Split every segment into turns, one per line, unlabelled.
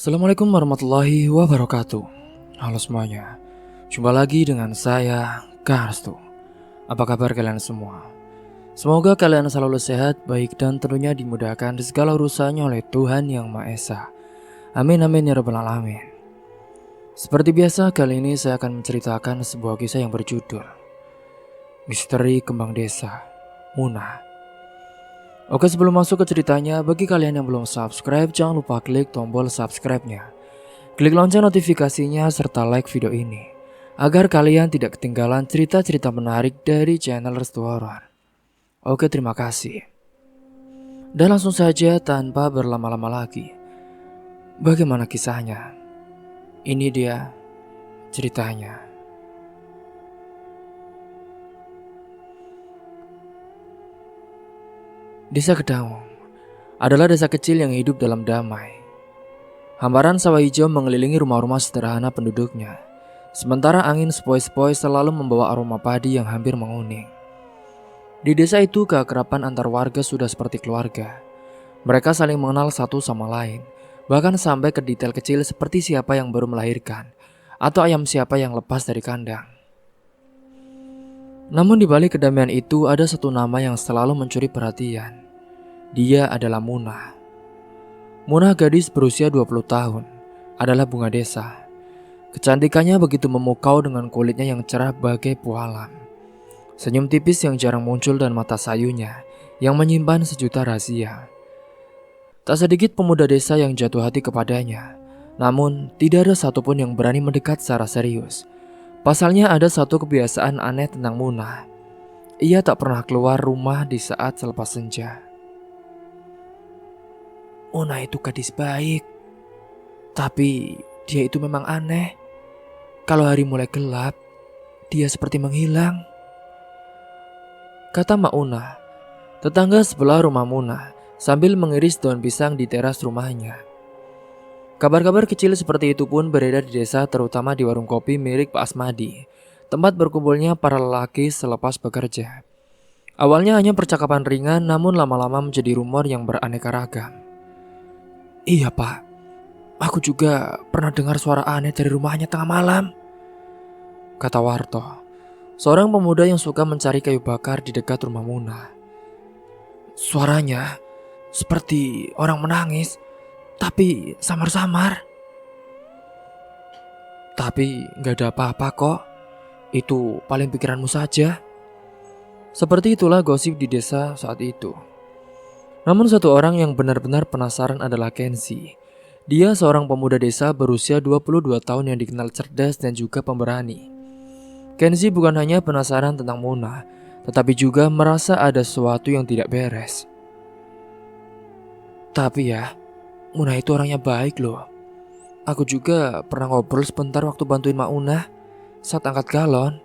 Assalamualaikum warahmatullahi wabarakatuh. Halo semuanya, jumpa lagi dengan saya, Karstu. Apa kabar kalian semua? Semoga kalian selalu sehat, baik dan tentunya dimudahkan di segala urusannya oleh Tuhan Yang Maha Esa. Amin amin ya rabbal alamin. Seperti biasa, kali ini saya akan menceritakan sebuah kisah yang berjudul Misteri Kembang Desa, Munah. Oke, sebelum masuk ke ceritanya, bagi kalian yang belum subscribe, jangan lupa klik tombol subscribe-nya. Klik lonceng notifikasinya serta like video ini agar kalian tidak ketinggalan cerita-cerita menarik dari channel Restu Horor. Oke, terima kasih. Dan langsung saja tanpa berlama-lama lagi. Bagaimana kisahnya? Ini dia ceritanya. Desa Kedaung adalah desa kecil yang hidup dalam damai. Hamparan sawah hijau mengelilingi rumah-rumah sederhana penduduknya. Sementara angin sepoi-sepoi selalu membawa aroma padi yang hampir menguning. Di desa itu keakraban antar warga sudah seperti keluarga. Mereka saling mengenal satu sama lain, bahkan sampai ke detail kecil seperti siapa yang baru melahirkan atau ayam siapa yang lepas dari kandang. Namun di balik kedamaian itu ada satu nama yang selalu mencuri perhatian. Dia adalah Munah. Munah, gadis berusia 20 tahun, adalah bunga desa. Kecantikannya begitu memukau dengan kulitnya yang cerah bagai pualam. Senyum tipis yang jarang muncul dan mata sayunya yang menyimpan sejuta rahasia. Tak sedikit pemuda desa yang jatuh hati kepadanya, namun tidak ada satupun yang berani mendekat secara serius. Pasalnya ada satu kebiasaan aneh tentang Munah. Ia tak pernah keluar rumah di saat selepas senja. Munah itu gadis baik, tapi dia itu memang aneh. Kalau hari mulai gelap, dia seperti menghilang, kata Mak Una, tetangga sebelah rumah Munah, sambil mengiris daun pisang di teras rumahnya. Kabar-kabar kecil seperti itu pun beredar di desa, terutama di warung kopi milik Pak Asmadi, tempat berkumpulnya para lelaki selepas bekerja. Awalnya hanya percakapan ringan, namun lama-lama menjadi rumor yang beraneka ragam. Iya Pak, aku juga pernah dengar suara aneh dari rumahnya tengah malam, kata Warto, seorang pemuda yang suka mencari kayu bakar di dekat rumah Munah. Suaranya seperti orang menangis, tapi samar-samar. Tapi gak ada apa-apa kok, itu paling pikiranmu saja. Seperti itulah gosip di desa saat itu. Namun satu orang yang benar-benar penasaran adalah Kenzi. Dia seorang pemuda desa berusia 22 tahun yang dikenal cerdas dan juga pemberani. Kenzi bukan hanya penasaran tentang Munah, tetapi juga merasa ada sesuatu yang tidak beres. Tapi ya, Munah itu orangnya baik loh. Aku juga pernah ngobrol sebentar waktu bantuin Mak Una saat angkat galon.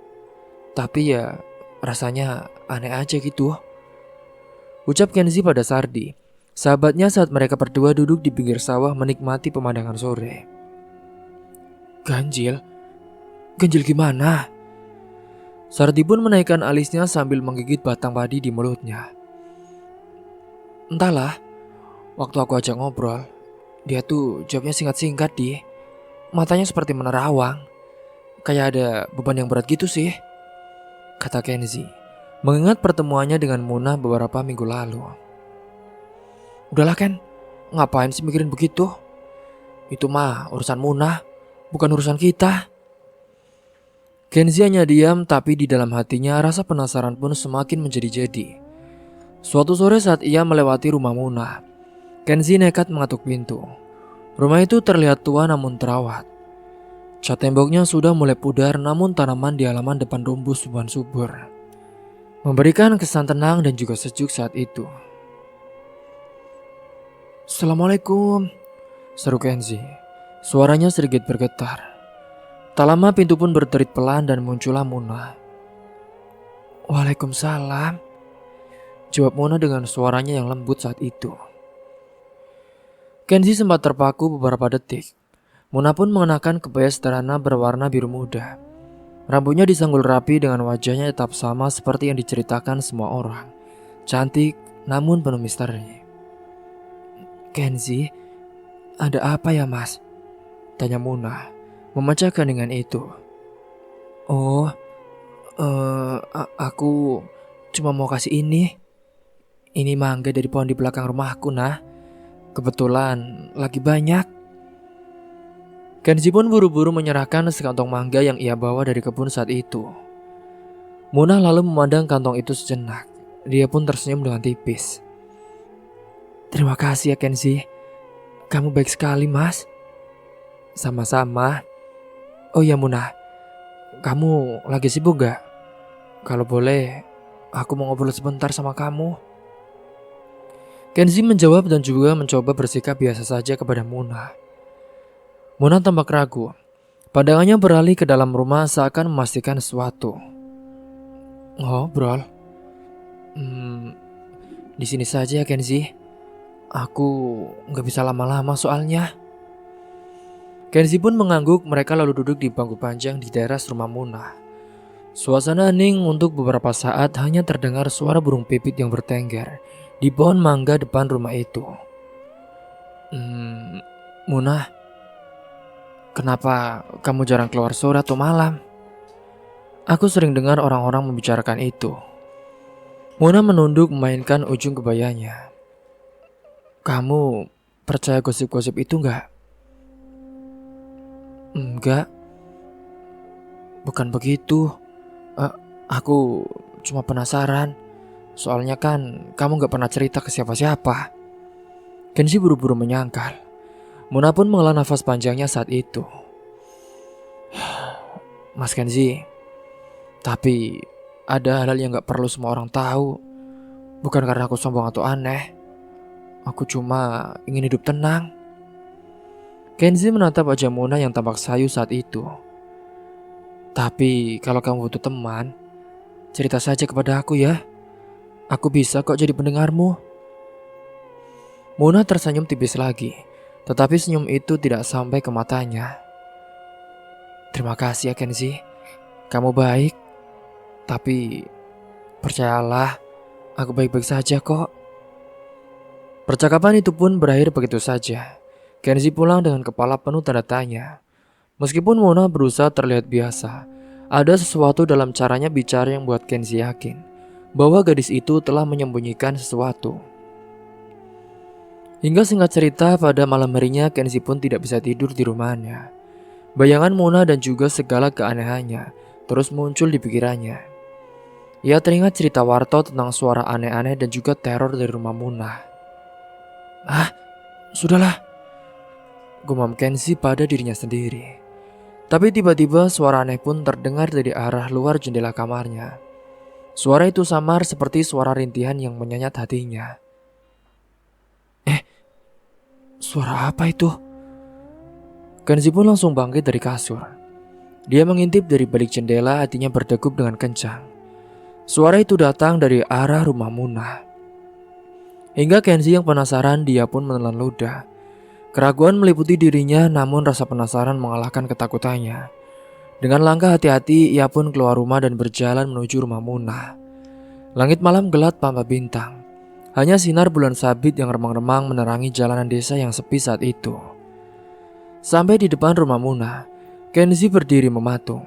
Tapi ya, rasanya aneh aja gitu, ucap Kenzi pada Sardi, sahabatnya saat mereka berdua duduk di pinggir sawah menikmati pemandangan sore. Ganjil? Ganjil gimana? Sardi pun menaikkan alisnya sambil menggigit batang padi di mulutnya. Entahlah, waktu aku ajak ngobrol, dia tuh jawabnya singkat-singkat di. Matanya seperti menerawang, kayak ada beban yang berat gitu sih, kata Kenzi, mengingat pertemuannya dengan Munah beberapa minggu lalu. Udahlah Ken, ngapain sih mikirin begitu? Itu mah urusan Munah, bukan urusan kita. Kenzi hanya diam, tapi di dalam hatinya rasa penasaran pun semakin menjadi-jadi. Suatu sore saat ia melewati rumah Munah, Kenzi nekat mengetuk pintu. Rumah itu terlihat tua namun terawat. Cat temboknya sudah mulai pudar, namun tanaman di halaman depan tumbuh subur, memberikan kesan tenang dan juga sejuk saat itu. Assalamualaikum, seru Kenzi. Suaranya sedikit bergetar. Tak lama pintu pun berderit pelan dan muncullah Munah. Waalaikumsalam, jawab Munah dengan suaranya yang lembut saat itu. Kenzi sempat terpaku beberapa detik. Munah pun mengenakan kebaya sederhana berwarna biru muda. Rambutnya disanggul rapi dengan wajahnya tetap sama seperti yang diceritakan semua orang. Cantik namun penuh misteri. Kenzi, ada apa ya mas? Tanya Munah, memecahkan dengan itu. Oh, aku cuma mau kasih ini. Ini mangga dari pohon di belakang rumahku, nah. Kebetulan lagi banyak. Kenzi pun buru-buru menyerahkan sekantong mangga yang ia bawa dari kebun saat itu. Munah lalu memandang kantong itu sejenak. Dia pun tersenyum dengan tipis. Terima kasih ya Kenzi. Kamu baik sekali, Mas. Sama-sama. Oh iya Munah, kamu lagi sibuk gak? Kalau boleh, aku mau ngobrol sebentar sama kamu. Kenzi menjawab dan juga mencoba bersikap biasa saja kepada Munah. Munah tampak ragu. Pandangannya beralih ke dalam rumah seakan memastikan sesuatu. Ngobrol? Di sini saja Kenzi. Aku gak bisa lama-lama soalnya. Kenzi pun mengangguk. Mereka lalu duduk di bangku panjang di teras rumah Munah. Suasana hening untuk beberapa saat. Hanya terdengar suara burung pipit yang bertengger di pohon mangga depan rumah itu. Munah, kenapa kamu jarang keluar sore atau malam? Aku sering dengar orang-orang membicarakan itu. Munah menunduk memainkan ujung kebayanya. Kamu percaya gosip-gosip itu enggak? Enggak. Bukan begitu. Aku cuma penasaran. Soalnya kan kamu gak pernah cerita ke siapa-siapa. Kenzi buru-buru menyangkal. Munah pun menghela nafas panjangnya saat itu. Mas Kenzi, tapi ada hal-hal yang gak perlu semua orang tahu. Bukan karena aku sombong atau aneh. Aku cuma ingin hidup tenang. Kenzi menatap wajah Munah yang tampak sayu saat itu. Tapi kalau kamu butuh teman, cerita saja kepada aku ya. Aku bisa kok jadi pendengarmu. Munah tersenyum tipis lagi, tetapi senyum itu tidak sampai ke matanya. Terima kasih ya Kenzi, kamu baik. Tapi percayalah, aku baik-baik saja kok. Percakapan itu pun berakhir begitu saja. Kenzi pulang dengan kepala penuh tanda tanya. Meskipun Munah berusaha terlihat biasa, ada sesuatu dalam caranya bicara yang membuat Kenzi yakin bahwa gadis itu telah menyembunyikan sesuatu. Hingga singkat cerita, pada malam harinya Kenzi pun tidak bisa tidur di rumahnya. Bayangan Munah dan juga segala keanehannya terus muncul di pikirannya. Ia teringat cerita Warto tentang suara aneh-aneh dan juga teror dari rumah Munah. Sudahlah, gumam Kenzi pada dirinya sendiri. Tapi tiba-tiba suara aneh pun terdengar dari arah luar jendela kamarnya. Suara itu samar seperti suara rintihan yang menyenyat hatinya. Suara apa itu? Kenzi pun langsung bangkit dari kasur. Dia mengintip dari balik jendela, hatinya berdegup dengan kencang. Suara itu datang dari arah rumah Munah. Hingga Kenzi yang penasaran, dia pun menelan ludah. Keraguan meliputi dirinya, namun rasa penasaran mengalahkan ketakutannya. Dengan langkah hati-hati, ia pun keluar rumah dan berjalan menuju rumah Munah. Langit malam gelap tanpa bintang. Hanya sinar bulan sabit yang remang-remang menerangi jalanan desa yang sepi saat itu. Sampai di depan rumah Munah, Kenzi berdiri mematung.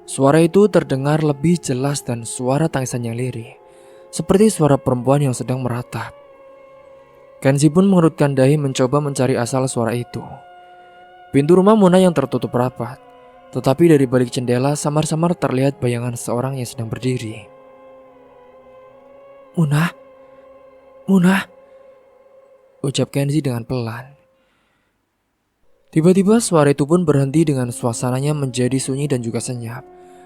Suara itu terdengar lebih jelas dan suara tangisan yang lirih, seperti suara perempuan yang sedang meratap. Kenzi pun mengerutkan dahi mencoba mencari asal suara itu. Pintu rumah Munah yang tertutup rapat, tetapi dari balik jendela samar-samar terlihat bayangan seorang yang sedang berdiri. Munah, ucap Kenzi dengan pelan. Tiba-tiba suara itu pun berhenti dengan suasananya menjadi sunyi dan juga senyap.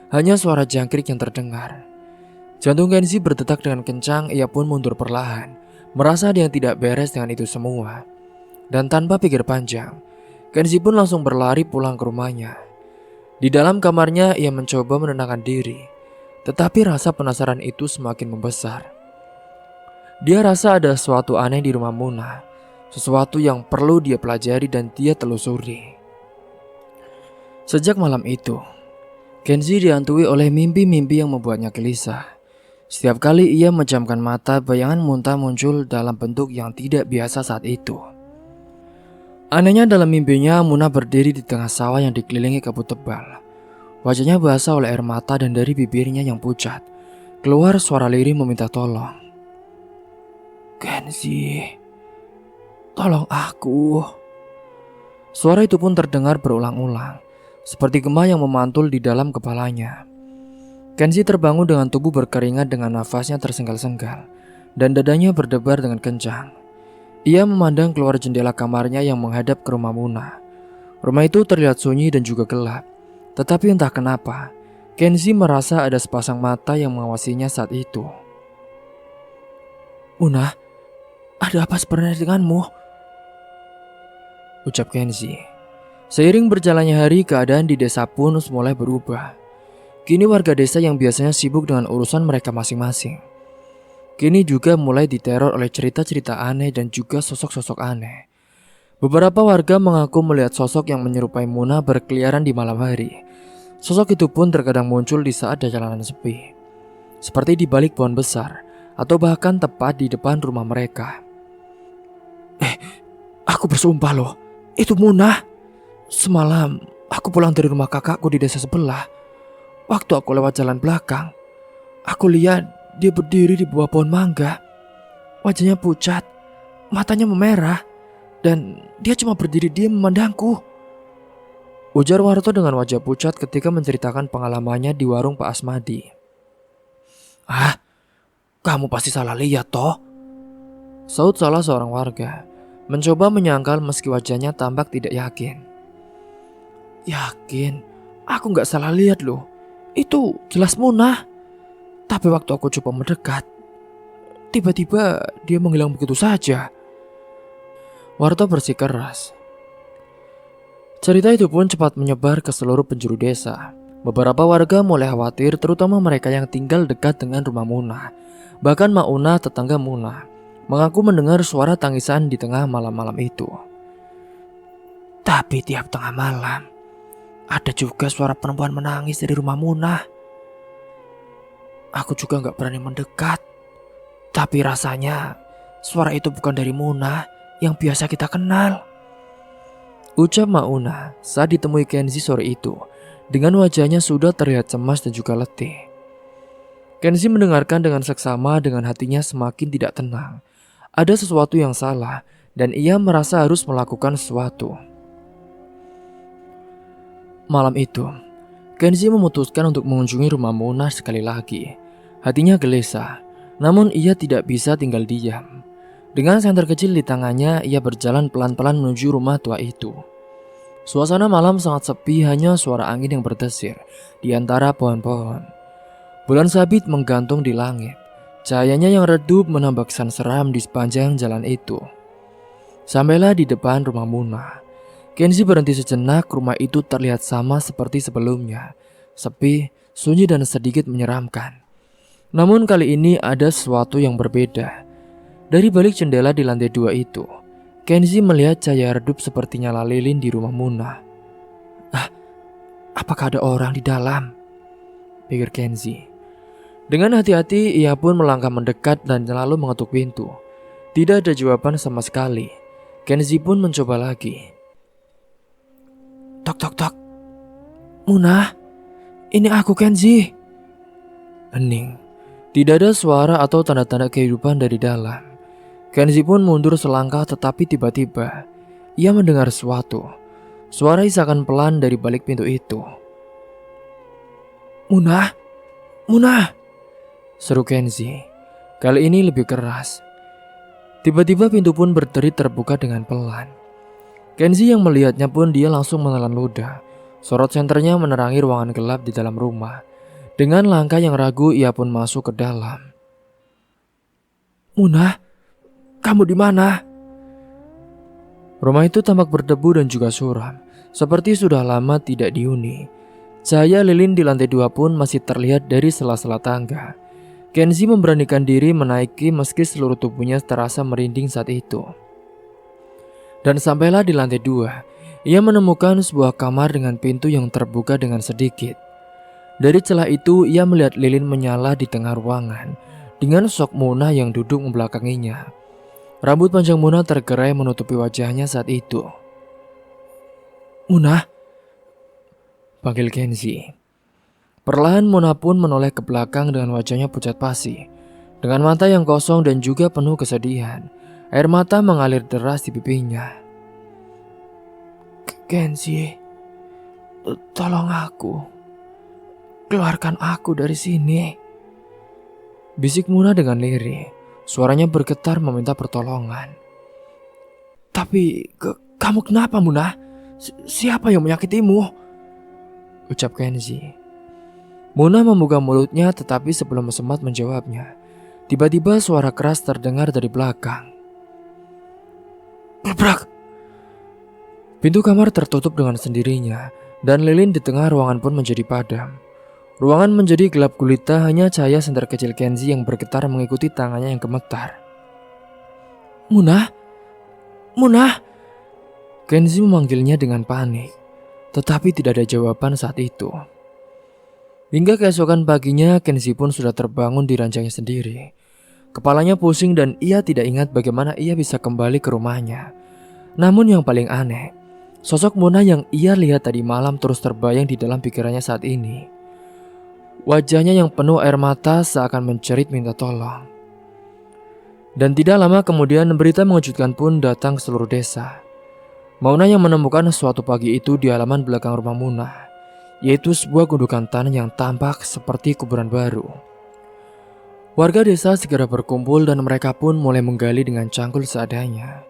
Hanya suara jangkrik yang terdengar. Jantung Kenzi berdetak dengan kencang, ia pun mundur perlahan. Merasa ada yang tidak beres dengan itu semua. Dan tanpa pikir panjang, Kenzi pun langsung berlari pulang ke rumahnya. Di dalam kamarnya ia mencoba menenangkan diri. Tetapi rasa penasaran itu semakin membesar. Dia rasa ada sesuatu aneh di rumah Munah. Sesuatu yang perlu dia pelajari dan dia telusuri. Sejak malam itu, Kenzi dihantui oleh mimpi-mimpi yang membuatnya gelisah. Setiap kali ia menjamkan mata, bayangan muntah muncul dalam bentuk yang tidak biasa saat itu. Anehnya dalam mimpinya Muna berdiri di tengah sawah yang dikelilingi kabut tebal. Wajahnya basah oleh air mata dan dari bibirnya yang pucat keluar suara lirih meminta tolong. "Kenzi, tolong aku." Suara itu pun terdengar berulang-ulang, seperti gema yang memantul di dalam kepalanya. Kenzi terbangun dengan tubuh berkeringat dengan nafasnya tersenggal-senggal dan dadanya berdebar dengan kencang. Ia memandang keluar jendela kamarnya yang menghadap ke rumah Muna. Rumah itu terlihat sunyi dan juga gelap. Tetapi entah kenapa, Kenzi merasa ada sepasang mata yang mengawasinya saat itu. "Muna, ada apa sebenarnya denganmu?" ucap Kenzi. Seiring berjalannya hari, keadaan di desa pun mulai berubah. Kini warga desa yang biasanya sibuk dengan urusan mereka masing-masing, kini juga mulai diteror oleh cerita-cerita aneh dan juga sosok-sosok aneh. Beberapa warga mengaku melihat sosok yang menyerupai Muna berkeliaran di malam hari. Sosok itu pun terkadang muncul di saat ada jalanan sepi, seperti di balik pohon besar atau bahkan tepat di depan rumah mereka. Aku bersumpah loh, itu Muna. Semalam aku pulang dari rumah kakakku di desa sebelah. Waktu aku lewat jalan belakang, aku lihat dia berdiri di bawah pohon mangga. Wajahnya pucat, matanya memerah, dan dia cuma berdiri diam memandangku, ujar Warto dengan wajah pucat ketika menceritakan pengalamannya di warung Pak Asmadi. "Ah, kamu pasti salah lihat toh," saut salah seorang warga, mencoba menyangkal meski wajahnya tampak tidak yakin. "Yakin? Aku gak salah lihat loh. Itu jelas Muna. Tapi waktu aku coba mendekat, tiba-tiba dia menghilang begitu saja." Warto bersikeras. Cerita itu pun cepat menyebar ke seluruh penjuru desa. Beberapa warga mulai khawatir, terutama mereka yang tinggal dekat dengan rumah Muna. Bahkan Mauna, tetangga Muna, mengaku mendengar suara tangisan di tengah malam-malam itu. Tapi tiap tengah malam, ada juga suara perempuan menangis dari rumah Muna. Aku juga gak berani mendekat. Tapi rasanya suara itu bukan dari Muna yang biasa kita kenal, ucap Mauna saat ditemui Kenzi sore itu. Dengan wajahnya sudah terlihat cemas dan juga letih. Kenzi mendengarkan dengan seksama, dengan hatinya semakin tidak tenang. Ada sesuatu yang salah dan ia merasa harus melakukan sesuatu. Malam itu, Kenzi memutuskan untuk mengunjungi rumah Muna sekali lagi. Hatinya gelisah, namun ia tidak bisa tinggal diam. Dengan senter kecil di tangannya, ia berjalan pelan-pelan menuju rumah tua itu. Suasana malam sangat sepi, hanya suara angin yang berdesir di antara pohon-pohon. Bulan sabit menggantung di langit. Cahayanya yang redup menambah kesan seram di sepanjang jalan itu. Sampailah di depan rumah Muna. Kenzi berhenti sejenak. Rumah itu terlihat sama seperti sebelumnya, sepi, sunyi dan sedikit menyeramkan. Namun kali ini ada sesuatu yang berbeda. Dari balik jendela di lantai 2 itu, Kenzi melihat cahaya redup seperti nyala lilin di rumah Muna. Apakah ada orang di dalam? Pikir Kenzi. Dengan hati-hati ia pun melangkah mendekat dan lalu mengetuk pintu. Tidak ada jawaban sama sekali. Kenzi pun mencoba lagi. Tok tok tok. Muna, ini aku Kenzi. Hening. Tidak ada suara atau tanda-tanda kehidupan dari dalam. Kenzi pun mundur selangkah, tetapi tiba-tiba ia mendengar sesuatu. Suara isakan pelan dari balik pintu itu. Muna, Muna, seru Kenzi. Kali ini lebih keras. Tiba-tiba pintu pun berderi terbuka dengan pelan. Kenzi yang melihatnya pun dia langsung menelan ludah. Sorot senternya menerangi ruangan gelap di dalam rumah. Dengan langkah yang ragu ia pun masuk ke dalam. Muna, kamu di mana? Rumah itu tampak berdebu dan juga suram, seperti sudah lama tidak dihuni. Cahaya lilin di lantai 2 pun masih terlihat dari sela-sela tangga. Kenzi memberanikan diri menaiki meski seluruh tubuhnya terasa merinding saat itu. Dan sampailah di lantai 2, ia menemukan sebuah kamar dengan pintu yang terbuka dengan sedikit. Dari celah itu ia melihat lilin menyala di tengah ruangan dengan sosok Muna yang duduk membelakanginya. Rambut panjang Muna tergerai menutupi wajahnya saat itu. Munah, panggil Kenzi. Perlahan Munah pun menoleh ke belakang dengan wajahnya pucat pasi. Dengan mata yang kosong dan juga penuh kesedihan, air mata mengalir deras di pipinya. Kenzi, tolong aku. Keluarkan aku dari sini. Bisik Munah dengan lirih. Suaranya bergetar meminta pertolongan. Tapi kamu kenapa Munah? Siapa yang menyakitimu? Ucap Kenzi. Munah membuka mulutnya tetapi sebelum sempat menjawabnya, tiba-tiba suara keras terdengar dari belakang. Gebrak! Pintu kamar tertutup dengan sendirinya dan lilin di tengah ruangan pun menjadi padam. Ruangan menjadi gelap gulita, hanya cahaya senter kecil Kenzi yang bergetar mengikuti tangannya yang gemetar. Munah! Munah! Kenzi memanggilnya dengan panik, tetapi tidak ada jawaban saat itu. Hingga keesokan paginya, Kenzi pun sudah terbangun di ranjangnya sendiri. Kepalanya pusing dan ia tidak ingat bagaimana ia bisa kembali ke rumahnya. Namun yang paling aneh, sosok Munah yang ia lihat tadi malam terus terbayang di dalam pikirannya saat ini. Wajahnya yang penuh air mata seakan mencerit minta tolong. Dan tidak lama kemudian berita mengejutkan pun datang ke seluruh desa. Mauna yang menemukan suatu pagi itu di halaman belakang rumah Munah, yaitu sebuah gundukan tanah yang tampak seperti kuburan baru. Warga desa segera berkumpul dan mereka pun mulai menggali dengan cangkul seadanya.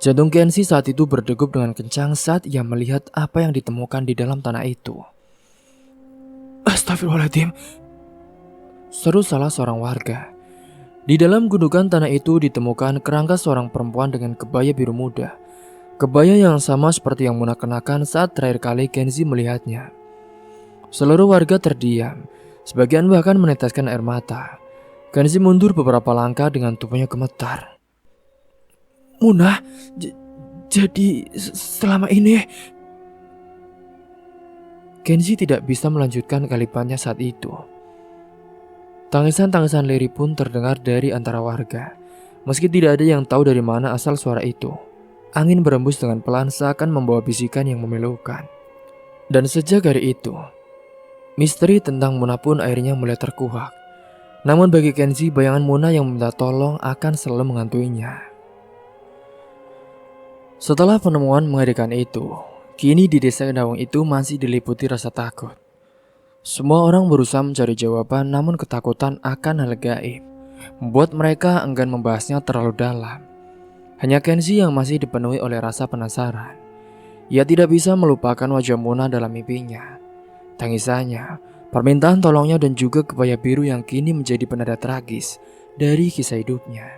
Jantung Kenzi saat itu berdegup dengan kencang saat ia melihat apa yang ditemukan di dalam tanah itu. Astagfirullahaladzim, seru salah seorang warga. Di dalam gundukan tanah itu ditemukan kerangka seorang perempuan dengan kebaya biru muda. Kebaya yang sama seperti yang Munah kenakan saat terakhir kali Kenzi melihatnya. Seluruh warga terdiam, sebagian bahkan meneteskan air mata. Kenzi mundur beberapa langkah dengan tubuhnya gemetar. Munah, jadi selama ini... Kenzi tidak bisa melanjutkan kalimatnya saat itu. Tangisan-tangisan lirih pun terdengar dari antara warga. Meski tidak ada yang tahu dari mana asal suara itu. Angin berembus dengan pelan seakan membawa bisikan yang memilukan. Dan sejak hari itu, misteri tentang Munah pun akhirnya mulai terkuak. Namun bagi Kenzi, bayangan Munah yang meminta tolong akan selalu menghantuinya. Setelah penemuan mengerikan itu, kini di desa Kendawang itu masih diliputi rasa takut. Semua orang berusaha mencari jawaban, namun ketakutan akan hal gaib membuat mereka enggan membahasnya terlalu dalam. Hanya Kenzi yang masih dipenuhi oleh rasa penasaran. Ia tidak bisa melupakan wajah Munah dalam mimpinya. Tangisannya, permintaan tolongnya dan juga kebaya biru yang kini menjadi penanda tragis dari kisah hidupnya.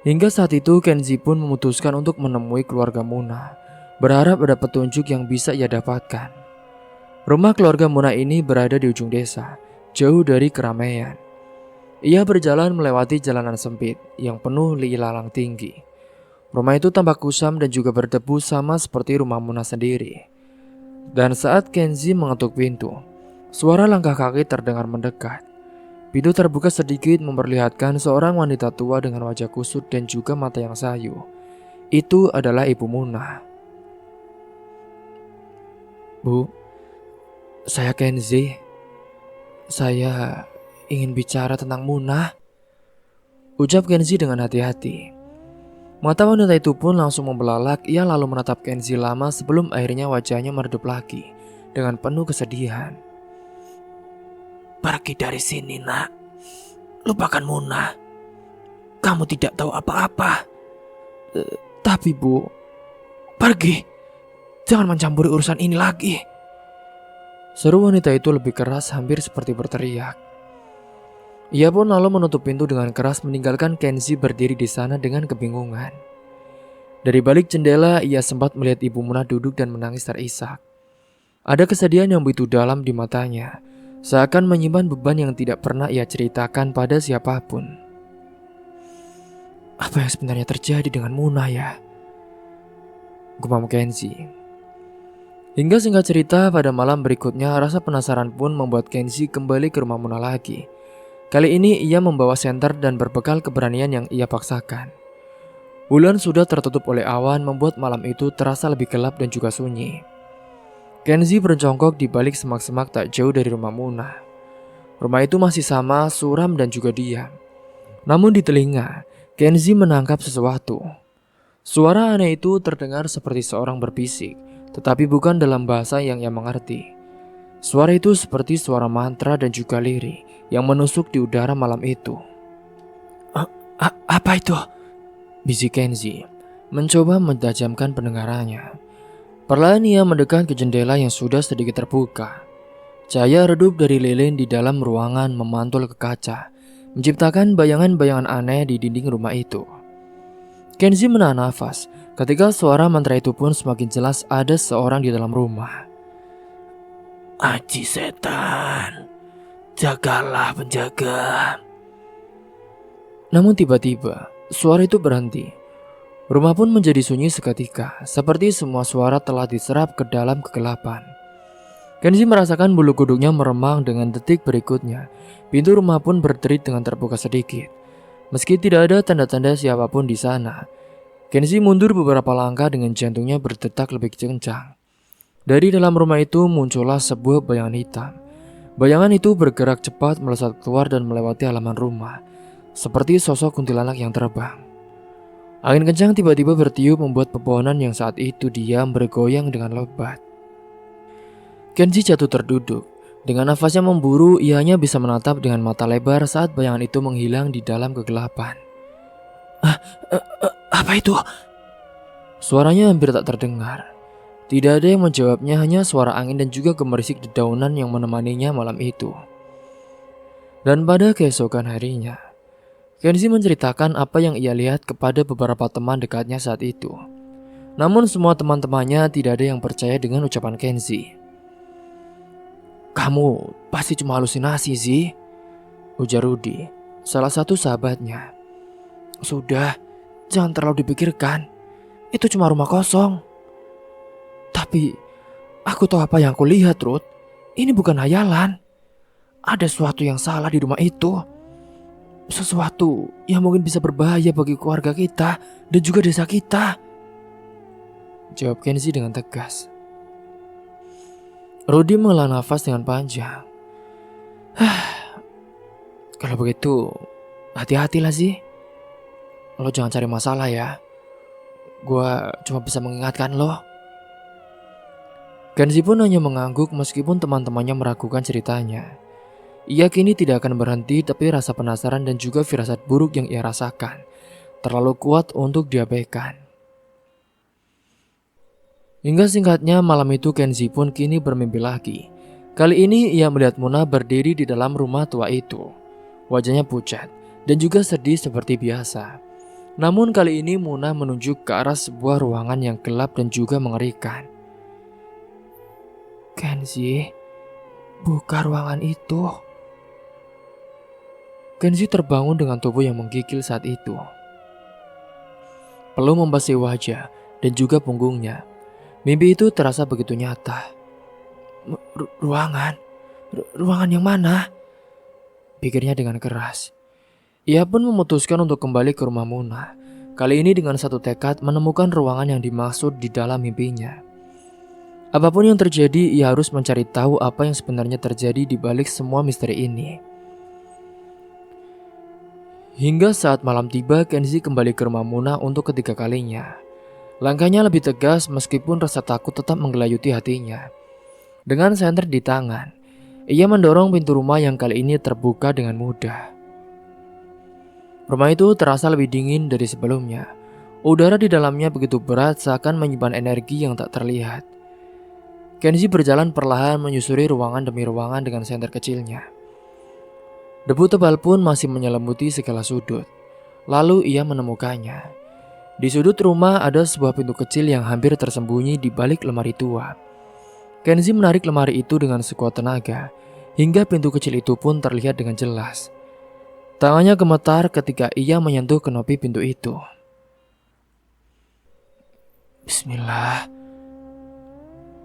Hingga saat itu Kenzi pun memutuskan untuk menemui keluarga Munah, berharap ada petunjuk yang bisa ia dapatkan. Rumah keluarga Munah ini berada di ujung desa, jauh dari keramaian. Ia berjalan melewati jalanan sempit yang penuh ilalang tinggi. Rumah itu tampak kusam dan juga berdebu sama seperti rumah Munah sendiri. Dan saat Kenzi mengetuk pintu, suara langkah kaki terdengar mendekat. Pintu terbuka sedikit memperlihatkan seorang wanita tua dengan wajah kusut dan juga mata yang sayu. Itu adalah Ibu Munah. Bu, saya Kenzi. Saya ingin bicara tentang Munah, ucap Kenzi dengan hati-hati. Mata wanita itu pun langsung membelalak. Ia lalu menatap Kenzi lama sebelum akhirnya wajahnya meredup lagi dengan penuh kesedihan. Pergi dari sini nak, lupakan Munah. Kamu tidak tahu apa-apa. Tapi bu, pergi, jangan mencampuri urusan ini lagi. Seru wanita itu lebih keras, hampir seperti berteriak. Ia pun lalu menutup pintu dengan keras, meninggalkan Kenzi berdiri di sana dengan kebingungan. Dari balik jendela, ia sempat melihat Ibu Munah duduk dan menangis terisak. Ada kesedihan yang begitu dalam di matanya, seakan menyimpan beban yang tidak pernah ia ceritakan pada siapapun. Apa yang sebenarnya terjadi dengan Munah ya? Gumam Kenzi. Hingga singkat cerita, pada malam berikutnya rasa penasaran pun membuat Kenzi kembali ke rumah Munah lagi. Kali ini ia membawa senter dan berbekal keberanian yang ia paksakan. Bulan sudah tertutup oleh awan membuat malam itu terasa lebih gelap dan juga sunyi. Kenzi berjongkok di balik semak-semak tak jauh dari rumah Munah. Rumah itu masih sama, suram dan juga diam. Namun di telinga, Kenzi menangkap sesuatu. Suara aneh itu terdengar seperti seorang berbisik, tetapi bukan dalam bahasa yang ia mengerti. Suara itu seperti suara mantra dan juga lirih yang menusuk di udara malam itu. Apa itu? Bisik Kenzi, mencoba mentajamkan pendengarannya. Perlahan ia mendekat ke jendela yang sudah sedikit terbuka. Cahaya redup dari lilin di dalam ruangan memantul ke kaca, menciptakan bayangan-bayangan aneh di dinding rumah itu. Kenzi menahan nafas ketika suara mantra itu pun semakin jelas ada seorang di dalam rumah. Aji setan, jagalah penjaga. Namun tiba-tiba, suara itu berhenti. Rumah pun menjadi sunyi seketika, seperti semua suara telah diserap ke dalam kegelapan. Kenzi merasakan bulu kuduknya meremang dengan detik berikutnya. Pintu rumah pun berderit dengan terbuka sedikit. Meski tidak ada tanda-tanda siapapun di sana, Kenzi mundur beberapa langkah dengan jantungnya berdetak lebih kencang. Dari dalam rumah itu muncullah sebuah bayangan hitam. Bayangan itu bergerak cepat melesat keluar dan melewati halaman rumah, seperti sosok kuntilanak yang terbang. Angin kencang tiba-tiba bertiup membuat pepohonan yang saat itu diam bergoyang dengan lebat. Kenzi jatuh terduduk. Dengan nafasnya memburu, ia hanya bisa menatap dengan mata lebar saat bayangan itu menghilang di dalam kegelapan. Apa itu? Suaranya hampir tak terdengar. Tidak ada yang menjawabnya, hanya suara angin dan juga gemerisik dedaunan yang menemaninya malam itu. Dan pada keesokan harinya, Kenzi menceritakan apa yang ia lihat kepada beberapa teman dekatnya saat itu. Namun semua teman-temannya tidak ada yang percaya dengan ucapan Kenzi. Kamu pasti cuma halusinasi sih, ujar Rudy, salah satu sahabatnya. Sudah, jangan terlalu dipikirkan. Itu cuma rumah kosong. Tapi, aku tahu apa yang aku lihat, Ruth. Ini bukan hayalan. Ada sesuatu yang salah di rumah itu. Sesuatu yang mungkin bisa berbahaya bagi keluarga kita dan juga desa kita, jawab Kenzi dengan tegas. Rudy menghela nafas dengan panjang. Kalau begitu, hati-hatilah sih. Lo jangan cari masalah ya. Gua cuma bisa mengingatkan lo. Kenzi pun hanya mengangguk meskipun teman-temannya meragukan ceritanya. Ia kini tidak akan berhenti, tapi rasa penasaran dan juga firasat buruk yang ia rasakan terlalu kuat untuk diabaikan. Hingga singkatnya malam itu Kenzi pun kini bermimpi lagi. Kali ini ia melihat Munah berdiri di dalam rumah tua itu. Wajahnya pucat dan juga sedih seperti biasa. Namun kali ini Munah menunjuk ke arah sebuah ruangan yang gelap dan juga mengerikan. Kenzi, buka ruangan itu. Kenzi terbangun dengan tubuh yang menggigil saat itu. Peluh membasahi wajah dan juga punggungnya. Mimpi itu terasa begitu nyata. Ruangan? Ruangan yang mana? Pikirnya dengan keras. Ia pun memutuskan untuk kembali ke rumah Munah. Kali ini dengan satu tekad menemukan ruangan yang dimaksud di dalam mimpinya. Apapun yang terjadi, ia harus mencari tahu apa yang sebenarnya terjadi di balik semua misteri ini. Hingga saat malam tiba, Kenzi kembali ke rumah Munah untuk ketiga kalinya. Langkahnya lebih tegas meskipun rasa takut tetap menggelayuti hatinya. Dengan senter di tangan, ia mendorong pintu rumah yang kali ini terbuka dengan mudah. Rumah itu terasa lebih dingin dari sebelumnya. Udara di dalamnya begitu berat seakan menyimpan energi yang tak terlihat. Kenzi berjalan perlahan menyusuri ruangan demi ruangan dengan senter kecilnya. Debu tebal pun masih menyelimuti segala sudut. Lalu ia menemukannya. Di sudut rumah ada sebuah pintu kecil yang hampir tersembunyi di balik lemari tua. Kenzi menarik lemari itu dengan sekuat tenaga, hingga pintu kecil itu pun terlihat dengan jelas. Tangannya gemetar ketika ia menyentuh kenopi pintu itu. Bismillah.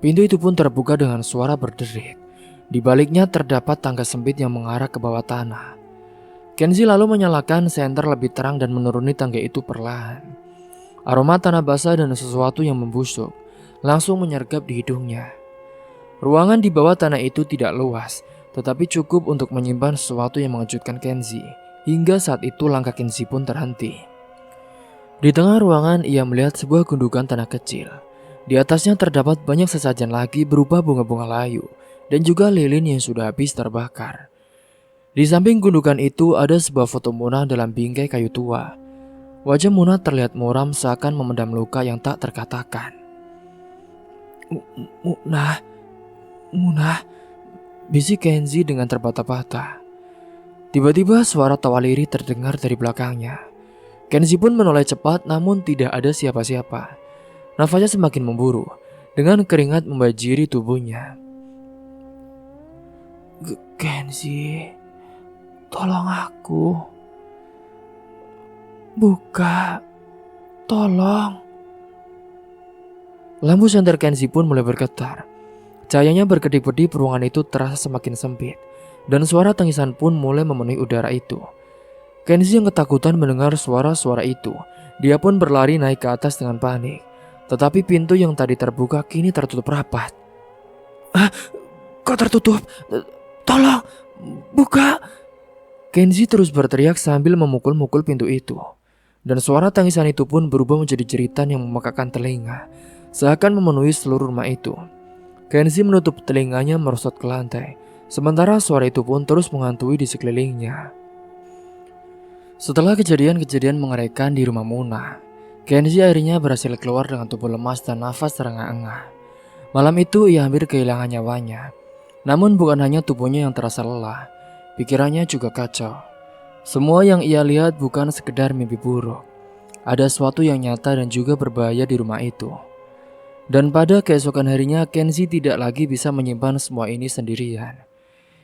Pintu itu pun terbuka dengan suara berderit. Di baliknya terdapat tangga sempit yang mengarah ke bawah tanah. Kenzi lalu menyalakan senter lebih terang dan menuruni tangga itu perlahan. Aroma tanah basah dan sesuatu yang membusuk langsung menyergap di hidungnya. Ruangan di bawah tanah itu tidak luas, tetapi cukup untuk menyimpan sesuatu yang mengejutkan Kenzi. Hingga saat itu langkah Kenzi pun terhenti. Di tengah ruangan ia melihat sebuah gundukan tanah kecil. Di atasnya terdapat banyak sesajen lagi berupa bunga-bunga layu dan juga lilin yang sudah habis terbakar. Di samping gundukan itu ada sebuah foto Munah dalam bingkai kayu tua. Wajah Munah terlihat muram seakan memendam luka yang tak terkatakan. Munah, Munah, bisik Kenzi dengan terbata-bata. Tiba-tiba suara tawa lirih terdengar dari belakangnya. Kenzi pun menoleh cepat namun tidak ada siapa-siapa. Nafasnya semakin memburu, dengan keringat membajiri tubuhnya. Kenzi, tolong aku. Buka, tolong. Lampu senter Kenzi pun mulai bergetar. Cahayanya berkedip-kedip, ruangan itu terasa semakin sempit. Dan suara tangisan pun mulai memenuhi udara itu. Kenzi yang ketakutan mendengar suara-suara itu. Dia pun berlari naik ke atas dengan panik. Tetapi pintu yang tadi terbuka kini tertutup rapat. Kok tertutup? Tolong, buka. Kenzi terus berteriak sambil memukul-mukul pintu itu. Dan suara tangisan itu pun berubah menjadi jeritan yang memekakan telinga, seakan memenuhi seluruh rumah itu. Kenzi menutup telinganya merosot ke lantai, sementara suara itu pun terus menghantui di sekelilingnya. Setelah kejadian-kejadian mengerikan di rumah Munah, Kenzi akhirnya berhasil keluar dengan tubuh lemas dan nafas terengah-engah. Malam itu ia hampir kehilangan nyawanya. Namun bukan hanya tubuhnya yang terasa lelah, pikirannya juga kacau. Semua yang ia lihat bukan sekedar mimpi buruk. Ada sesuatu yang nyata dan juga berbahaya di rumah itu. Dan pada keesokan harinya Kenzi tidak lagi bisa menyimpan semua ini sendirian.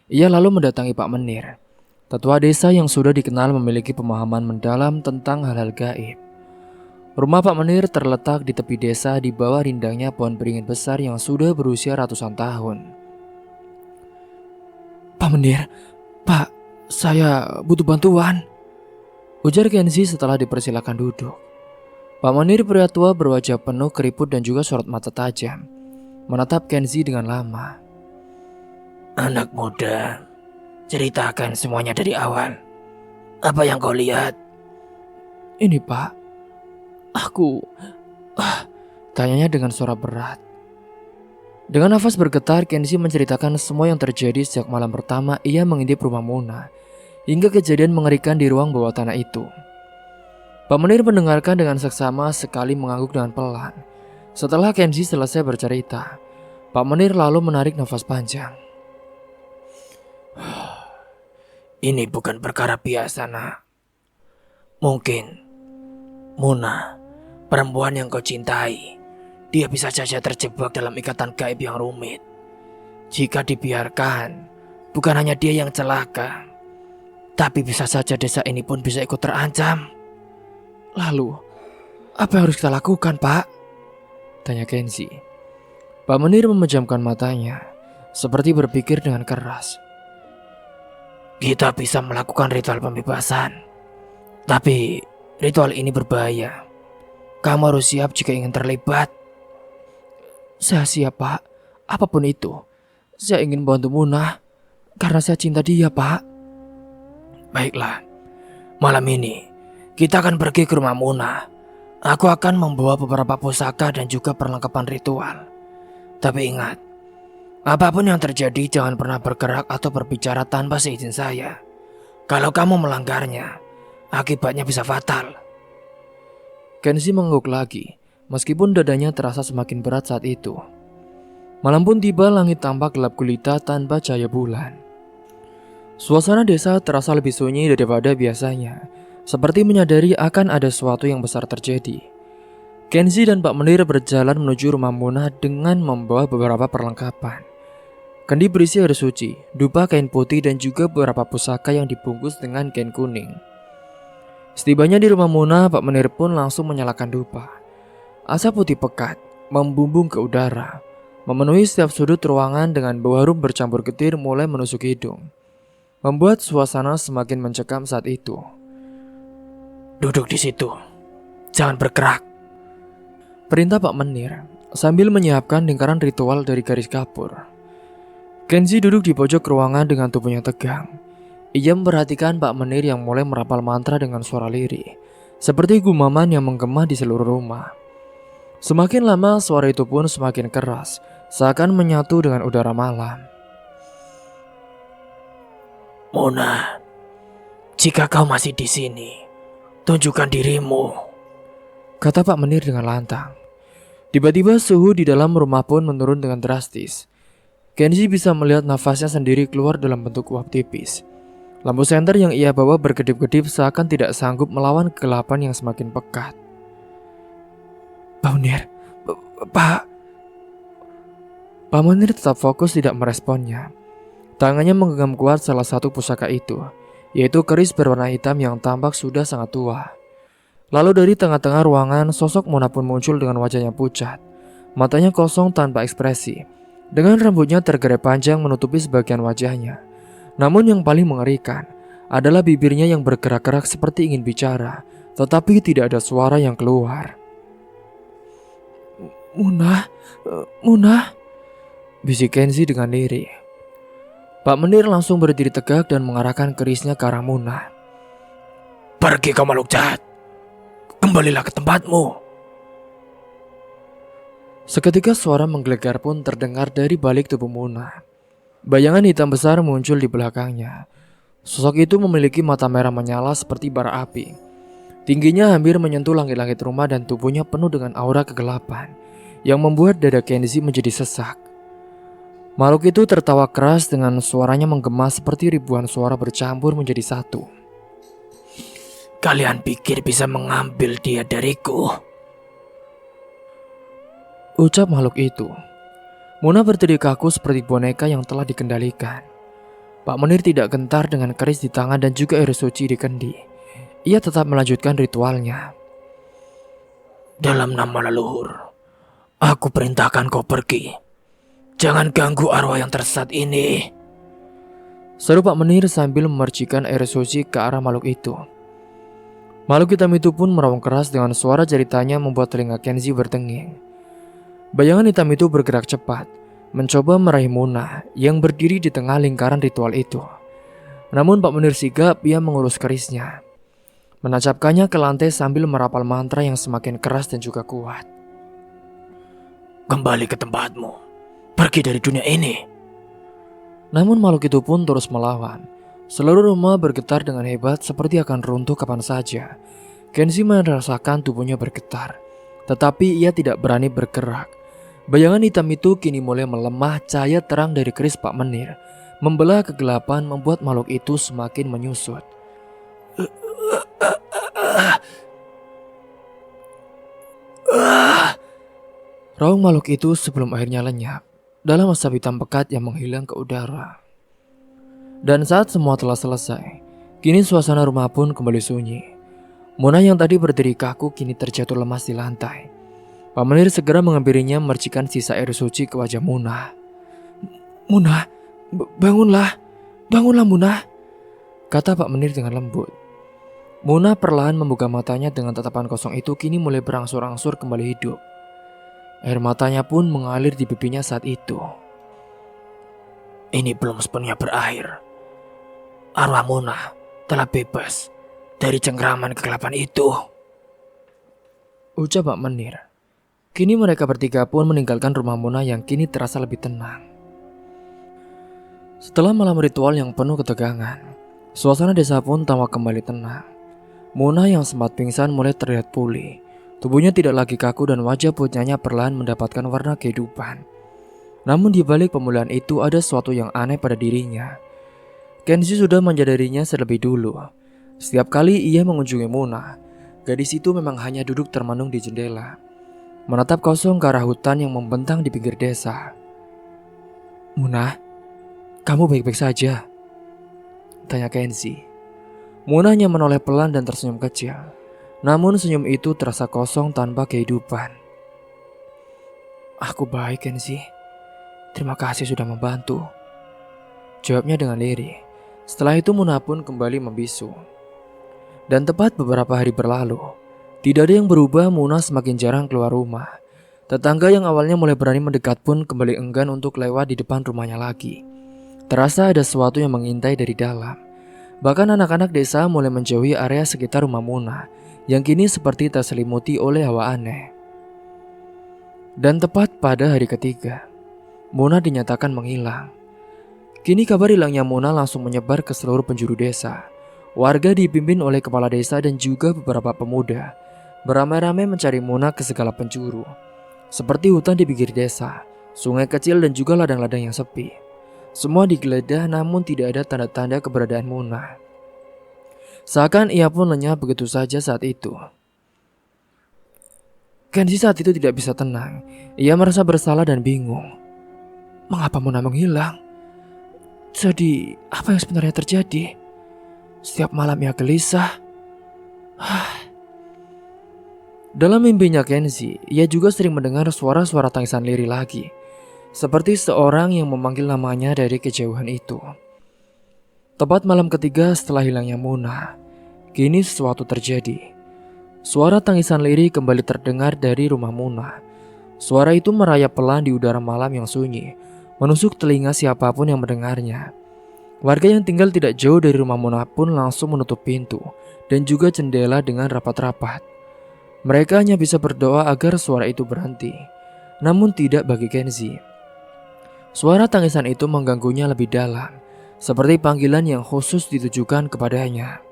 Ia lalu mendatangi Pak Menir, tetua desa yang sudah dikenal memiliki pemahaman mendalam tentang hal-hal gaib. Rumah Pak Menir terletak di tepi desa di bawah rindangnya pohon beringin besar yang sudah berusia ratusan tahun. Pak Menir, Pak, saya butuh bantuan, ujar Kenzi setelah dipersilakan duduk. Pak Menir pria tua berwajah penuh keriput dan juga sorot mata tajam, menatap Kenzi dengan lama. Anak muda, ceritakan semuanya dari awal. Apa yang kau lihat? Ini Pak, aku... tanyanya dengan suara berat. Dengan nafas bergetar, Kenzi menceritakan semua yang terjadi sejak malam pertama ia mengintip rumah Munah, hingga kejadian mengerikan di ruang bawah tanah itu. Pak Menir mendengarkan dengan seksama sekali mengangguk dengan pelan. Setelah Kenzi selesai bercerita, Pak Menir lalu menarik nafas panjang. Ini bukan perkara biasa, nak. Mungkin Munah, perempuan yang kau cintai, dia bisa saja terjebak dalam ikatan gaib yang rumit. Jika dibiarkan, bukan hanya dia yang celaka, tapi bisa saja desa ini pun bisa ikut terancam. Lalu, apa yang harus kita lakukan, Pak? Tanya Kenzi. Pak Menir memejamkan matanya, seperti berpikir dengan keras. Kita bisa melakukan ritual pembebasan, tapi ritual ini berbahaya. Kamu harus siap jika ingin terlibat. Saya siap, Pak. Apapun itu. Saya ingin bantu Munah karena saya cinta dia, Pak. Baiklah. Malam ini kita akan pergi ke rumah Munah. Aku akan membawa beberapa pusaka dan juga perlengkapan ritual. Tapi ingat, apapun yang terjadi jangan pernah bergerak atau berbicara tanpa seizin saya. Kalau kamu melanggarnya, akibatnya bisa fatal. Kenzi mengangguk lagi, meskipun dadanya terasa semakin berat saat itu. Malam pun tiba, langit tampak gelap gulita tanpa cahaya bulan. Suasana desa terasa lebih sunyi daripada biasanya, seperti menyadari akan ada sesuatu yang besar terjadi. Kenzi dan Pak Menir berjalan menuju rumah Munah dengan membawa beberapa perlengkapan. Kendi berisi air suci, dupa kain putih dan juga beberapa pusaka yang dibungkus dengan kain kuning. Setibanya di rumah Munah, Pak Menir pun langsung menyalakan dupa. Asap putih pekat membumbung ke udara, memenuhi setiap sudut ruangan dengan bau harum bercampur getir mulai menusuk hidung, membuat suasana semakin mencekam saat itu. Duduk di situ, jangan bergerak. Perintah Pak Menir sambil menyiapkan lingkaran ritual dari garis kapur. Kenzi duduk di pojok ruangan dengan tubuhnya tegang. Ia memperhatikan Pak Menir yang mulai merapal mantra dengan suara lirih, seperti gumaman yang menggema di seluruh rumah. Semakin lama suara itu pun semakin keras, seakan menyatu dengan udara malam.
Mona, jika kau masih di sini, tunjukkan dirimu,
kata Pak Menir dengan lantang. Tiba-tiba suhu di dalam rumah pun menurun dengan drastis. Kenzi bisa melihat nafasnya sendiri keluar dalam bentuk uap tipis. Lampu senter yang ia bawa berkedip-kedip seakan tidak sanggup melawan kegelapan yang semakin pekat. Pak Menir, Pak Menir tetap fokus tidak meresponnya. Tangannya menggenggam kuat salah satu pusaka itu, yaitu keris berwarna hitam yang tampak sudah sangat tua. Lalu dari tengah-tengah ruangan, sosok Mona pun muncul dengan wajahnya pucat. Matanya kosong tanpa ekspresi, dengan rambutnya tergerai panjang menutupi sebagian wajahnya. Namun yang paling mengerikan adalah bibirnya yang bergerak-gerak seperti ingin bicara, tetapi tidak ada suara yang keluar. Muna, bisik Kenzi dengan lirih. Pak Menir langsung berdiri tegak dan mengarahkan kerisnya ke arah Muna.
Pergi kau makhluk jahat, kembalilah ke tempatmu.
Seketika suara menggelegar pun terdengar dari balik tubuh Muna. Bayangan hitam besar muncul di belakangnya. Sosok itu memiliki mata merah menyala seperti bara api. Tingginya hampir menyentuh langit-langit rumah dan tubuhnya penuh dengan aura kegelapan yang membuat dada Kenzi menjadi sesak. Makhluk itu tertawa keras dengan suaranya menggema seperti ribuan suara bercampur menjadi satu.
Kalian pikir bisa mengambil dia dariku?
Ucap makhluk itu. Muna berdiri kaku seperti boneka yang telah dikendalikan. Pak Menir tidak gentar dengan keris di tangan dan juga air suci di kendi. Ia tetap melanjutkan ritualnya.
Dalam nama leluhur, aku perintahkan kau pergi. Jangan ganggu arwah yang tersesat ini,
seru Pak Menir sambil memercikan air suci ke arah makhluk itu. Makhluk hitam itu pun meraung keras dengan suara jeritanya membuat telinga Kenzi berdenging. Bayangan hitam itu bergerak cepat, mencoba meraih Muna yang berdiri di tengah lingkaran ritual itu. Namun Pak Menir sigap, ia mengurus kerisnya, menancapkannya ke lantai sambil merapal mantra yang semakin keras dan juga kuat.
Kembali ke tempatmu, pergi dari dunia ini.
Namun makhluk itu pun terus melawan. Seluruh rumah bergetar dengan hebat seperti akan runtuh kapan saja. Kenzi merasakan tubuhnya bergetar, tetapi ia tidak berani bergerak. Bayangan hitam itu kini mulai melemah. Cahaya terang dari keris Pak Menir membelah kegelapan, membuat makhluk itu semakin menyusut. Raung makhluk itu sebelum akhirnya lenyap dalam asap hitam pekat yang menghilang ke udara. Dan saat semua telah selesai, kini suasana rumah pun kembali sunyi. Mona yang tadi berdiri kaku kini terjatuh lemas di lantai. Pak Menir segera menghampirinya, memercikan sisa air suci ke wajah Muna. Muna, bangunlah Muna, kata Pak Menir dengan lembut. Muna perlahan membuka matanya. Dengan tatapan kosong itu kini mulai berangsur-angsur kembali hidup. Air matanya pun mengalir di pipinya saat itu.
Ini belum sepenuhnya berakhir. Arwah Muna telah bebas dari cengkraman kegelapan itu,
ucap Pak Menir. Kini mereka bertiga pun meninggalkan rumah Muna yang kini terasa lebih tenang. Setelah malam ritual yang penuh ketegangan, suasana desa pun tampak kembali tenang. Muna yang sempat pingsan mulai terlihat pulih. Tubuhnya tidak lagi kaku dan wajah putihnya perlahan mendapatkan warna kehidupan. Namun di balik pemulihan itu ada sesuatu yang aneh pada dirinya. Kenzi sudah menyadarinya terlebih dulu. Setiap kali ia mengunjungi Muna, gadis itu memang hanya duduk termenung di jendela, menatap kosong ke arah hutan yang membentang di pinggir desa. Muna, kamu baik-baik saja? Tanya Kenzi. Muna hanya menoleh pelan dan tersenyum kecil. Namun senyum itu terasa kosong tanpa kehidupan. Aku baik, Kenzi. Terima kasih sudah membantu, jawabnya dengan lirih. Setelah itu Muna pun kembali membisu. Dan tepat beberapa hari berlalu, tidak ada yang berubah. Muna semakin jarang keluar rumah. Tetangga yang awalnya mulai berani mendekat pun kembali enggan untuk lewat di depan rumahnya lagi. Terasa ada sesuatu yang mengintai dari dalam. Bahkan anak-anak desa mulai menjauhi area sekitar rumah Muna yang kini seperti terselimuti oleh hawa aneh. Dan tepat pada hari ketiga, Muna dinyatakan menghilang. Kini kabar hilangnya Muna langsung menyebar ke seluruh penjuru desa. Warga dipimpin oleh kepala desa dan juga beberapa pemuda beramai-ramai mencari Muna ke segala penjuru, seperti hutan di pinggir desa, sungai kecil dan juga ladang-ladang yang sepi. Semua digeledah namun tidak ada tanda-tanda keberadaan Muna. Seakan ia pun lenyap begitu saja saat itu. Kenzi saat itu tidak bisa tenang. Ia merasa bersalah dan bingung. Mengapa Muna menghilang? Jadi apa yang sebenarnya terjadi? Setiap malam ia gelisah. Dalam mimpinya Kenzi, ia juga sering mendengar suara-suara tangisan lirih lagi. Seperti seorang yang memanggil namanya dari kejauhan itu. Tepat malam ketiga setelah hilangnya Muna, kini sesuatu terjadi. Suara tangisan lirih kembali terdengar dari rumah Muna. Suara itu merayap pelan di udara malam yang sunyi, menusuk telinga siapapun yang mendengarnya. Warga yang tinggal tidak jauh dari rumah Muna pun langsung menutup pintu dan juga jendela dengan rapat-rapat. Mereka hanya bisa berdoa agar suara itu berhenti. Namun tidak bagi Kenzi. Suara tangisan itu mengganggunya lebih dalam, seperti panggilan yang khusus ditujukan kepadanya.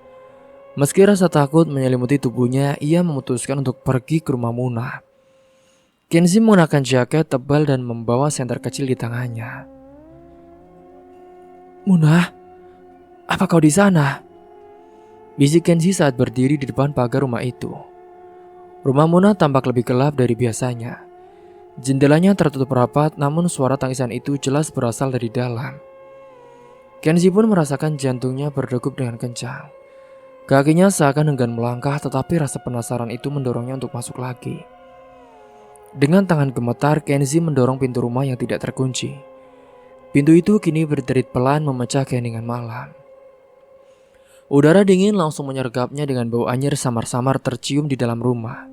Meski rasa takut menyelimuti tubuhnya, ia memutuskan untuk pergi ke rumah Muna. Kenzi menggunakan jaket tebal dan membawa senter kecil di tangannya. Muna, apa kau di sana? Bisik Kenzi saat berdiri di depan pagar rumah itu. Rumah Muna tampak lebih gelap dari biasanya. Jendelanya tertutup rapat, namun suara tangisan itu jelas berasal dari dalam. Kenzi pun merasakan jantungnya berdegup dengan kencang. Kakinya seakan enggan melangkah, tetapi rasa penasaran itu mendorongnya untuk masuk lagi. Dengan tangan gemetar, Kenzi mendorong pintu rumah yang tidak terkunci. Pintu itu kini berderit pelan memecah keheningan malam. Udara dingin langsung menyergapnya dengan bau anyir samar-samar tercium di dalam rumah.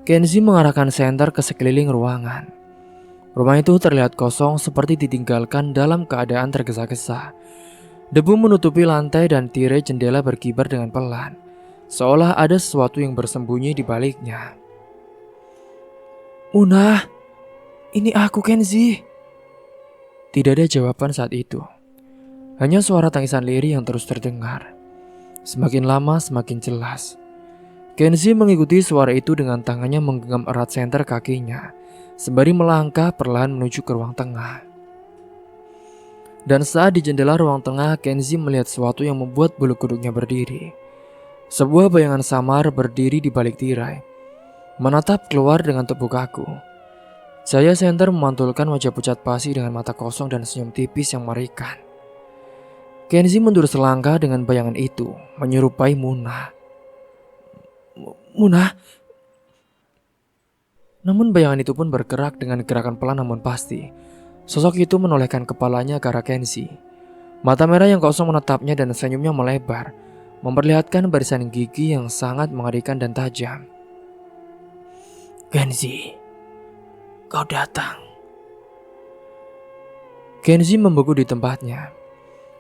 Kenzi mengarahkan senter ke sekeliling ruangan. Rumah itu terlihat kosong seperti ditinggalkan dalam keadaan tergesa-gesa. Debu menutupi lantai dan tirai jendela berkibar dengan pelan, seolah ada sesuatu yang bersembunyi di baliknya. Muna, ini aku Kenzi. Tidak ada jawaban saat itu. Hanya suara tangisan lirih yang terus terdengar. Semakin lama semakin jelas. Kenzi mengikuti suara itu dengan tangannya menggenggam erat senter kakinya, sembari melangkah perlahan menuju ke ruang tengah. Dan saat di jendela ruang tengah, Kenzi melihat sesuatu yang membuat bulu kuduknya berdiri. Sebuah bayangan samar berdiri di balik tirai, menatap keluar dengan tubuh kaku. Cahaya senter memantulkan wajah pucat pasi dengan mata kosong dan senyum tipis yang mengerikan. Kenzi mundur selangkah dengan bayangan itu, menyerupai Muna. Muna. Namun bayangan itu pun bergerak dengan gerakan pelan namun pasti. Sosok itu menolehkan kepalanya ke arah Kenzi. Mata merah yang kosong menatapnya dan senyumnya melebar, memperlihatkan barisan gigi yang sangat mengerikan dan tajam.
Kenzi, kau datang.
Kenzi membeku di tempatnya.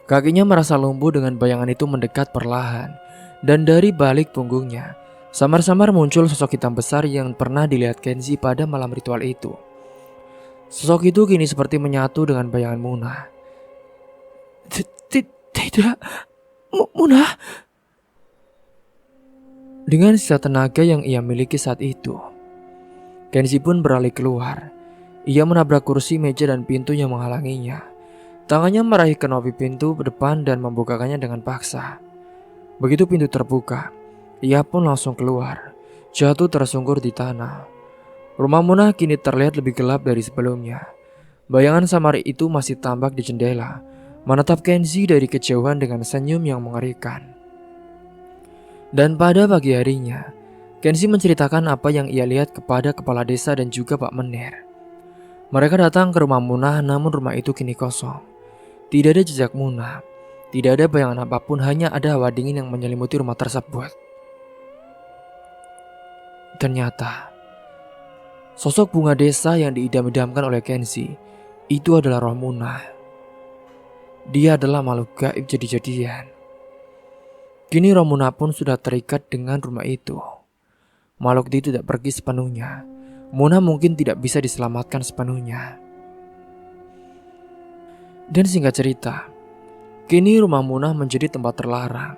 Kakinya merasa lumpuh dengan bayangan itu mendekat perlahan. Dan dari balik punggungnya, samar-samar muncul sosok hitam besar yang pernah dilihat Kenzi pada malam ritual itu. Sosok itu kini seperti menyatu dengan bayangan Muna. Tidak, Muna. Dengan sisa tenaga yang ia miliki saat itu, Kenzi pun beralih keluar. Ia menabrak kursi, meja, dan pintu yang menghalanginya. Tangannya meraih knopi pintu depan dan membukakannya dengan paksa. Begitu pintu terbuka, ia pun langsung keluar, jatuh tersungkur di tanah. Rumah Muna kini terlihat lebih gelap dari sebelumnya. Bayangan samar itu masih tampak di jendela, menatap Kenzi dari kejauhan dengan senyum yang mengerikan. Dan pada pagi harinya, Kenzi menceritakan apa yang ia lihat kepada kepala desa dan juga Pak Menir. Mereka datang ke rumah Muna, namun rumah itu kini kosong. Tidak ada jejak Muna, tidak ada bayangan apapun, hanya ada hawa dingin yang menyelimuti rumah tersebut. Ternyata Sosok bunga desa yang diidam-idamkan oleh Kenzi itu adalah roh Munah. Dia adalah makhluk gaib jadi-jadian. Kini roh Munah pun sudah terikat dengan rumah itu. Makhluk itu tidak pergi sepenuhnya. Munah mungkin tidak bisa diselamatkan sepenuhnya. Dan singkat cerita, kini rumah Munah menjadi tempat terlarang.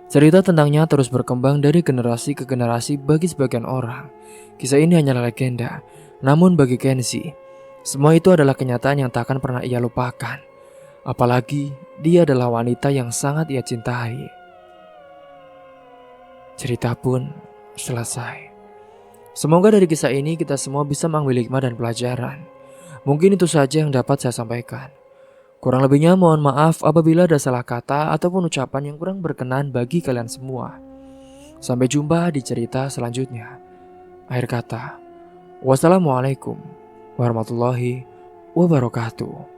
Cerita tentangnya terus berkembang dari generasi ke generasi bagi sebagian orang. Kisah ini hanyalah legenda, namun bagi Kenzi, semua itu adalah kenyataan yang tak akan pernah ia lupakan. Apalagi dia adalah wanita yang sangat ia cintai. Cerita pun selesai. Semoga dari kisah ini kita semua bisa mengambil hikmah dan pelajaran. Mungkin itu saja yang dapat saya sampaikan. Kurang lebihnya mohon maaf apabila ada salah kata ataupun ucapan yang kurang berkenan bagi kalian semua. Sampai jumpa di cerita selanjutnya. Akhir kata, wassalamualaikum warahmatullahi wabarakatuh.